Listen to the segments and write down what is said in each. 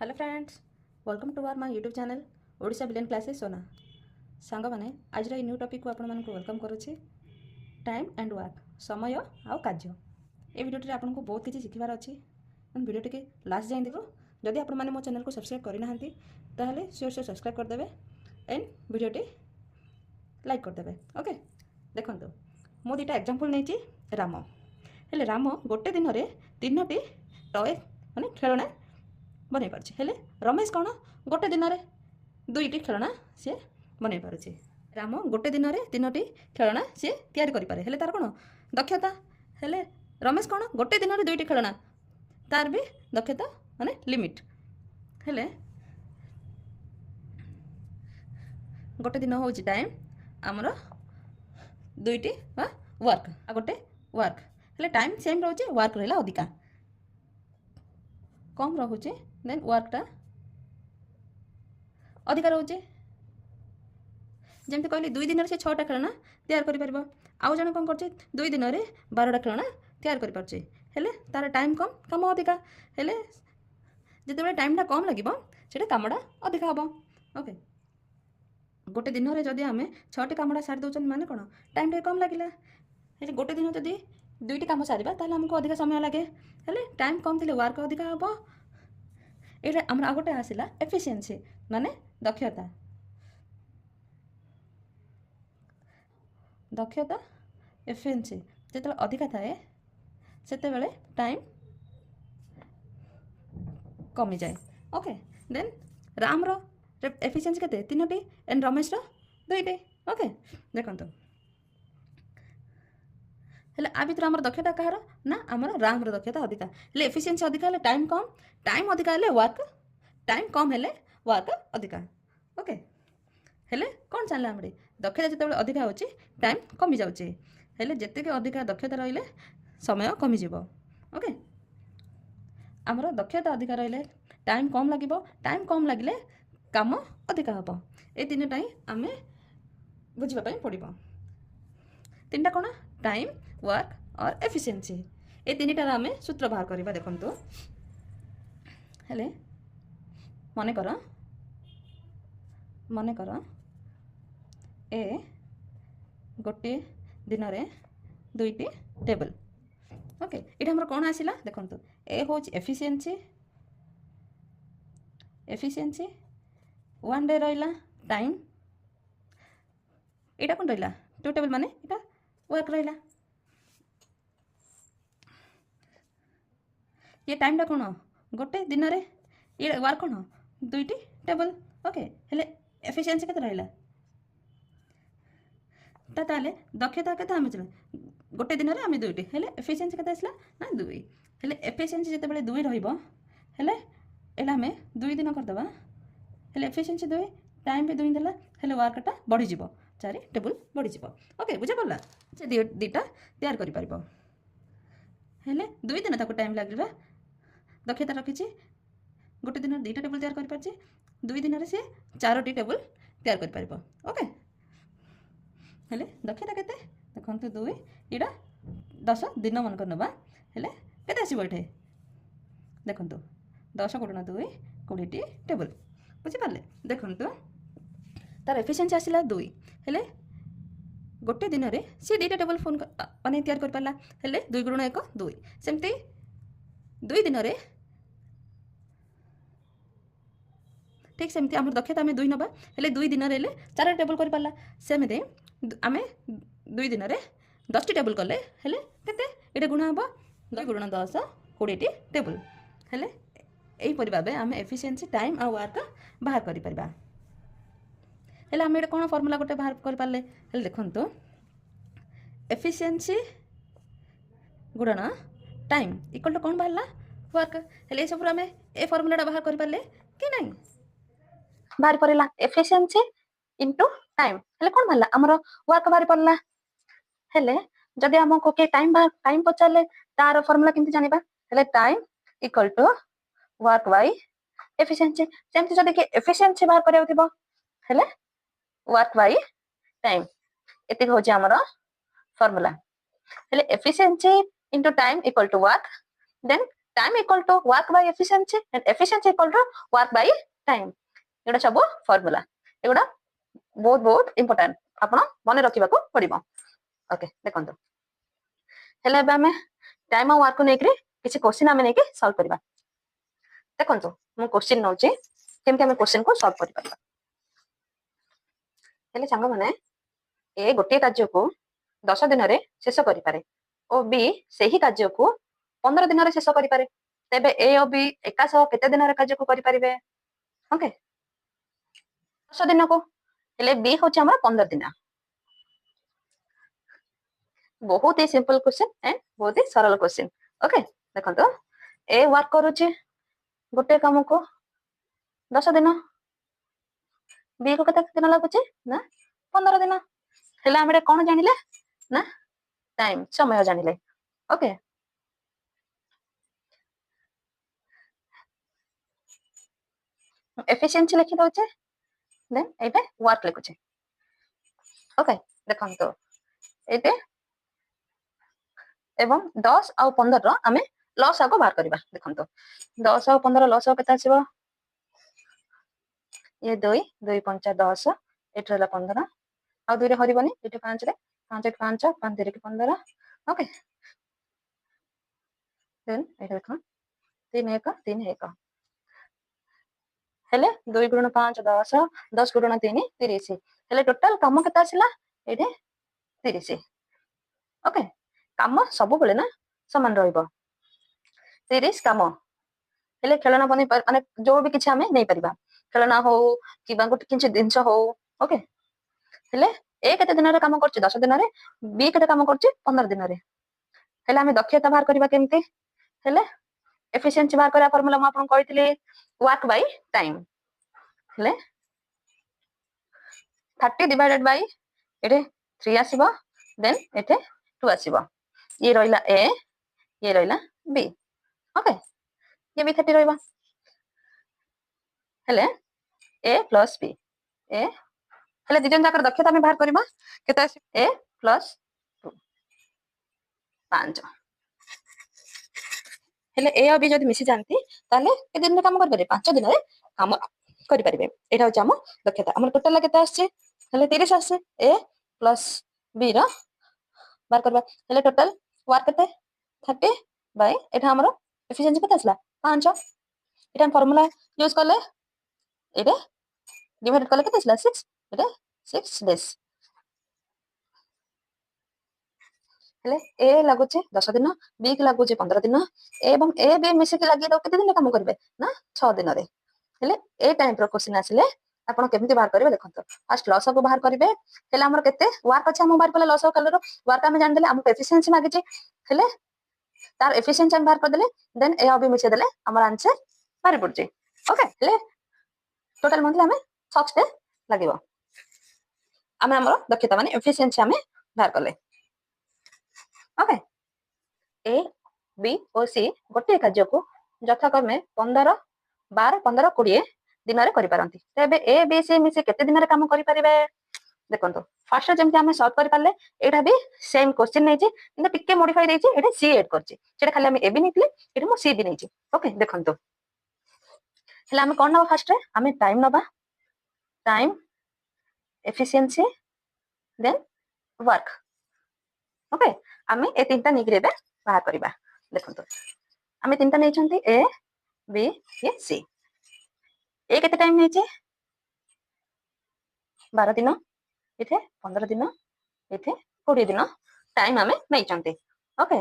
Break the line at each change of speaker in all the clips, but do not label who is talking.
Hello friends, welcome to our my YouTube channel Odisha billion classes सोना। सांग मैंने आज न्यू टॉपिक को आपण मानक वेलकम करुच्ची टाइम एंड वर्क समय आउ कार्य। ये वीडियो आपको बहुत किसी शिखबार अच्छी वीडियो टी लास्ट जाए देखो। जदि आपण मैंने मो चैनल को सब्सक्राइब करना ताहले श्योर श्योर सब्सक्राइब करदे एंड वीडियो टी लाइक करदे। ओके देखो मु दुटा एग्जांपल नहीं राम हेले राम गोटे दिन में 3टी टॉय माने खेलना बन पारे रमेश कौन गोटे दिन में 2टी खेलना सी बन पारे। राम गोटे दिन में 3टी खेलना सी तैयारी करें तार कौन दक्षता हेले रमेश कौन गोटे दिन में 2टी खेलना तार भी दक्षता माने लिमिट हेले गोटे दिन हूँ टाइम आमर 2टी वर्क आ गोटे वर्क हेले टाइम सेम रोचे वर्क रहा अधिका कम रोचे देन वर्कटा अधिका रोचे। जमती कहली 2 दिन से 6टा खेलना तैयार कर आउ जन कौन कर 2 दिन में 12टा खेलना तैयार कर तार टाइम कम कम अधिका हेले जिते टाइमटा कम लगे से कामटा अधिका हम। ओके गोटे दिन में जदि आम 6टी कामटा सारी दौन माने कौन टाइम कम लगे गोटे दिन जदि 2टी काम सारा ताहले आमको अधिका समय लगे हेले टाइम कम थी वर्क अधिका हम। ये आम गोटे आसला एफिशिएंसी माने दक्षता दक्षता एफिशिएंसी जो अधिका थाए से टाइम कमी जाए। ओके देन राम एफिशिएंसी केते 3टी एंड रमेश 2टी। ओके देखो हेले आ भर आम दक्षता कहार ना आमर राम दक्षता अधिका हेले एफिशिएंसी अधिका हेले टाइम कम टाइम अधिका हेले वर्क टाइम कम हेले वर्क अधिका। ओके हेले कौन जान आम दक्षता जो अधिका होची टाइम कमी जाऊँचे हेले जिते अधिका दक्षता रहिले समय कमिज। ओके आमर दक्षता अधिका रहिले टाइम कम लगे टाइम कम लगे काम अधिका हम। ये 3टा ही आम बुझापी पड़ो 3टा कौन टाइम वर्क और एफिशिएंसी ये 3टार आम सूत्र बाहर करवा। देखो हेले मन कर ए गोटे दिन में 2टी टेबल। ओके ये आमर कौन आसला देखो ए हूँ एफिशिएंसी एफिशिएंसी 1 डे रहा टाइम यहाँ कौन रहा 2 टेबल माने यहाँ वर्क रहा ये टाइमटा कौन गोटे दिन में ये वर्क कौन 2टी टेबल। ओके हेले एफिशिएंसी केते रहा ताले दक्षता केते आम गोटे दिन में आम 2टी हेले एफिशिएंसी केते आसला ना 2 हेले एफिशिएंसी जिते बड़े 2 रहिबो हेले एला आम 2 दिन करदबा हेले एफिशिएंसी 2 टाइम भी 2 देला हेले वर्कटा बढ़ी जीवो 4 टेबल बढ़ी जीवो। ओके बुझा पड़ला से 2टा तैयार करि परिबो हेले 2 दिन ताको टाइम लागला दक्षता रखी गोटे दिन 2टा टेबल तैयार कर पारछे 2 दिन में सी 4टी टेबल तैयार कर पारिबो। ओके हेले दक्षता केते देखंतु 2 इडा 10 दिन मन कर नबा हेले केते आसीबो एठे देखंतु 10 गुणन 2 20टी टेबल बुझी पारले। देखंतु तार एफिशिएंसी आसिला 2 हेले गोटे दिन में सी 2टा टेबल फोन माने तैयार कर पारला हेले 2 गुणन 1 2 सेमती 2 दिन में ठीक सेमती आम दक्षता आम 2 नबा हेले 2 दिन में 4 टेबल कर पारला सेमती आम 2 दिन में 10टी टेबल कले हेले केते एटा गुणा हम 2 गुणन 10 20टी टेबल हेले यहीपरि भाव आम एफिशिएंसी टाइम आ वर्क बाहर कर परिबा। हेले आम एटा कोन फॉर्मूला गोटे बाहर कर पारले हेले देखंतु एफिशिएंसी गुणन टाइम इक्वल टू कोन बाहरला वर्क हेले सब आम ए फॉर्मूलाटा बाहर कर पारले कि नहीं बाहर पड़ेगा एफिशिएंसी इंटू टाइम हेले कौन बाहर आमर वर्क बाहर पड़ेगा हेले जदि आमको के टाइम पचारे तार फॉर्मूला केमती जानिबा हेले time equal to work by efficiency सेमती जदि के एफिशिएंसी बाहर करियो थिबो हेले वर्क बाय टाइम एते होची आमर फॉर्मूला हेले efficiency into time equal to work then time equal to work by efficiency and efficiency equal to work by time एगुड़ा सब फॉर्मूला एगुड़ा बहुत बहुत इंपोर्टेंट आपण मन रखा पड़ो ओके देखो हेले आम टाइम और वर्क को लेकर किसी क्वेश्चन आम नहीं सॉल्व करवा देखो मु क्वेश्चन नौ केमती आम क्वेश्चन को सॉल्व कर पारिबा हेले सांग माने ए गोटे कार्य को 10 दिन रे शेष करि पारे और बी सही कार्य को 15 दिन रे शेष करि पारे तेबे ए और बी एका सह केते दिन रे कार्य को करि पारिबे ओके 10 दिन को हेले बी होची हमरा 15 दिन बहुत ही सिंपल क्वेश्चन एंड बहुत ही सरल क्वेश्चन ओके देखो तो ए वर्क करूची गोटे काम को 10 दिन बी को केते दिन लागुची ना 15 दिन हेले हम कौन जानिले ना टाइम समय जानिले ओके एफिशिएंसी लिखि दउचे देन एटे वर्क लिखुचे ओके देखो तो एटे एवं 10 और 15 आमे लॉस आको बाहर करबा देखो तो 10 और 15 लॉस केते आसीबो ये 2 2 5 10 एट रहला 15 आ 2 रे हरिबनी एटे 5 रे 5 1 5 5 3 15 ओके देन एटा देखो 3 1 3 1 हेले 2 गुणन 5 10 10 गुणन 3 30 हेले टोटल काम केते आसिला एटे 30 ओके काम सब बेले ना समान रहइबो 30 काम हेले खेलना बनी माने जो भी किछि हमें नहीं परिबा खेलना हो कि गोटे किछि जिंस हो ओके हेले ए केते दिन रे काम करछि 10 दिन रे बी केते काम करछि 15 दिन रे हेले हमें दक्षता बाहर करबा केमती हेले एफिशिएंसी बाहर करा फार्मूला म आपन कहितले वर्क बाय टाइम हेले 30 डिवाइडेड बाय एटे 3 आसीबो देन एटे 2 आसीबो ये रहिला ए ये रहिला बी ओके ये भी 30 रहिबा हेले ए प्लस बी ए हेले दिजन जाकर दक्षता में बाहर करबा केते आसी ए प्लस 2 5 हेले ए और बी जदि मिसी जानती ताले के दिन में काम कर पारे 5 दिन रे काम करि परिबे एटा होच हम दक्षता हमर टोटल केते आछे हेले 30 आछे ए प्लस बी रो बाहर करबा हेले टोटल वर्क केते 30 बाय एटा हमर एफिशिएंसी केते आसला 5 एटा फार्मूला यूज करले एटा डिवाइड करले केते आसला 6 एटा 6 डेज हेले ए लागुचे 10 दिन बी के लागुचे 15 दिन एवं ए बी मिसे के लागि दो केते दिन काम करबे ना 6 दिन रे हेले ए टाइम रो क्वेश्चन आसिले आपण केमिति बाहर करबे देखंतो फर्स्ट लॉस को बाहर करबे हेले हमर केते वर्क अछि हम बाहर करले लॉस कलर वर्क हम जान देले हम एफिशिएंसी मागिचे हेले तार एफिशिएंसी हम बाहर कर देले देन ए बी मिसे देले हमर आंसर बाहर पड़चे ओके हेले टोटल मंथली हमें 6 डे लागिवो हमें हमर दक्षता माने एफिशिएंसी हमें बाहर करले ओके ए बी और सी गोटे कार्य को यथाक्रमे 15 12 15 20 दिन रे करि पारंती तबे ए बी सी मिसे केते दिन रे काम करि परिबे देखंतो फर्स्ट जेमति हमें सॉल्व करि पाले एटा भी सेम क्वेश्चन नै छी किंतु टिके मॉडिफाई दै छी एटा सी ऐड करछि सेटा खाली हमें ए बी नेतले एटा मो सी बी नै छी ओके देखंतो हला हमें कोन नबा फर्स्ट रे हमें टाइम नबा time efficiency then work okay हमें ए तीनटा निग्रेबे बाहर करबा देखंतो हमें तीनटा नै छंती ए बी ए सी ए केते टाइम नै छी 12 दिन इथे 15 दिन इथे 20 दिन टाइम हमें नै छंती ओके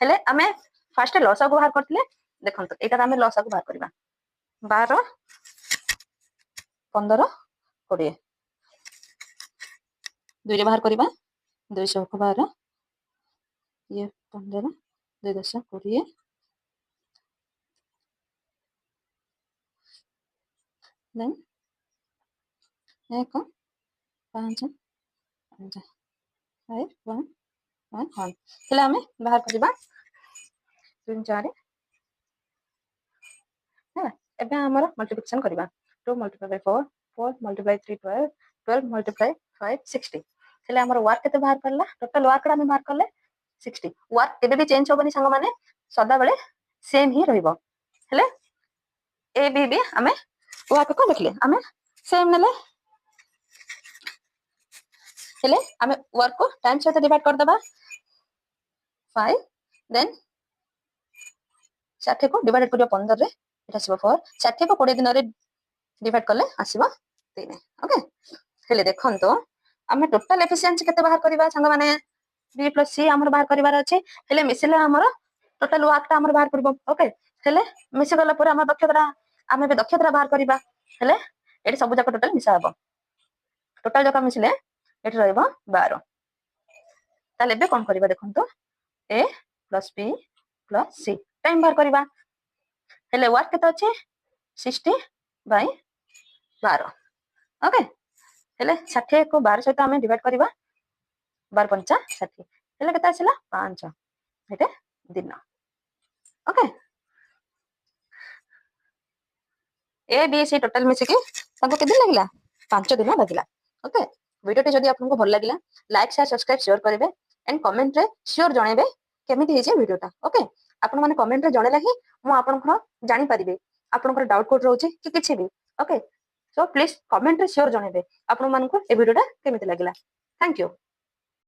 हेले हमें फर्स्ट लॉस को बाहर करथिले देखंतो एटा हमें लॉस को बाहर करबा 12 15 20 दुई रे बाहर करबा 200 को 12 ये 15 2 10 20 देन 1 5 5 5 1 1 1 हेले हमें बाहर करबा 3 4 है एबे हमर मल्टीप्लिकेशन करबा 2 मल्टीप्लाई बाय 4 4 मल्टीप्लाई 3 12 12 मल्टीप्लाई 5 60 हेले हमर वर्क केते बाहर करला टोटल वर्क हम बाहर करले 60 वर्क केबे भी चेंज होबनी संग माने सदा बेले सेम ही रहिबो हेले ए बी भी आमे वर्क को देखले आमे सेम नेले हेले आमे वर्क को टाइम सहित डिवाइड कर दबा 5 देन 60 को डिवाइड करियो 15 रे एटा आसीबो 4 60 को 20 दिन रे डिवाइड करले आसीबो 3 ओके हेले देखन तो आमे टोटल एफिशिएंसी केते बाहर करबा संग माने b + c हमर बाहर करबार अछि हेले मिसिले हमर टोटल वर्क ता हमर बाहर करबो ओके हेले मिसि गला पर हमर दक्षता आमे बे दक्षता बाहर करबा हेले एटी सब जाक टोटल मिसा हबो टोटल जाक मिसिले एटी रहइबो 12 ताले बे कोन करबा देखन तो a + b + c टाइम बाहर करबा हेले वर्क केते अछि 60/12 ओके हेले 60 को 12 सहित आमे डिवाइड करबा 12 पंचा 60 हेले केते आसिला 5 हेते दिन okay A B C total मिसिकी ताको केते लागिला 5 दिन लागिला ओके वीडियो जदि आपको भल लागिला लाइक शेयर सब्सक्राइब शेयर करेंगे एंड कमेंट रे श्योर जणेबे केमिति हेजे वीडियोटा ओके आपण माने कमेंट रे जणेला ही मु आपनकर जानि परिबे आपनकर डाउट कोड रहउची कि किछि भी ओके सो प्लीज कमेंट रे श्योर जणेबे आपण मानको ए वीडियोटा केमिति लागिला थैंक यू